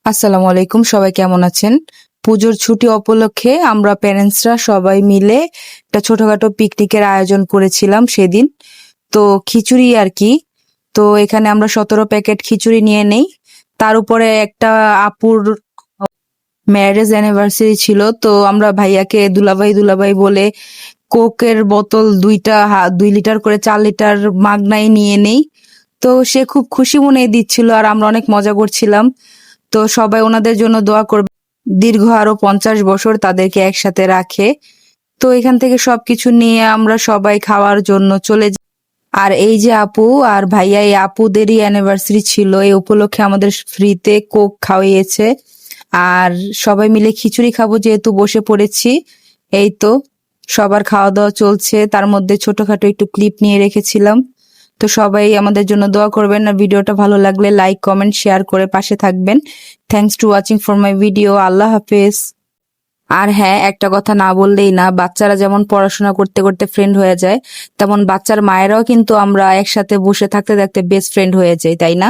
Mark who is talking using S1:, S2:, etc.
S1: আসসালামু আলাইকুম, সবাই কেমন আছেন? পুজোর ছুটি উপলক্ষে আমরা প্যারেন্টসরা সবাই মিলে একটা ছোটখাটো পিকনিকের আয়োজন করেছিলাম সেদিন। তো খিচুড়ি আর কি। তো এখানে আমরা 17 প্যাকেট খিচুড়ি নিয়ে নেই। তার উপরে একটা আপুর ম্যারেজ অ্যানিভার্সারি ছিল, তো আমরা ভাইয়াকে দুলাভাই দুলাভাই বলে কোকের বোতল 2 লিটার করে 4 লিটার মাগনাই নিয়ে নেই। তো সে খুব খুশি মনে দিচ্ছিল আর আমরা অনেক মজা করছিলাম। তো সবাই ওনাদের জন্য দোয়া করবে, দীর্ঘ আরো 50 বছর তাদেরকে একসাথে রাখে। তো এখান থেকে সবকিছু নিয়ে আমরা সবাই খাওয়ার জন্য চলে যাই। আর এই যে আপু আর ভাইয়া, এই আপুদেরই অ্যানিভার্সারি ছিল, এই উপলক্ষে আমাদের ফ্রিতে কোক খাওয়িয়েছে। আর সবাই মিলে খিচুড়ি খাবো যেহেতু বসে পড়েছি। এই তো সবার খাওয়া দাওয়া চলছে, তার মধ্যে ছোটখাটো একটু ক্লিপ নিয়ে রেখেছিলাম। তো সবাই আমাদের জন্য দোয়া করবেন, আর ভিডিওটা ভালো লাগলে লাইক কমেন্ট শেয়ার করে পাশে থাকবেন। Thanks to watching for my video. আল্লাহ হাফেজ। আর হ্যাঁ, একটা কথা না বললেই না, বাচ্চারা যেমন পড়াশোনা করতে করতে ফ্রেন্ড হয়ে যায়, তেমন বাচ্চার মায়েরাও কিন্তু আমরা একসাথে বসে থাকতে থাকতে বেস্ট ফ্রেন্ড হয়ে যাই, তাই না?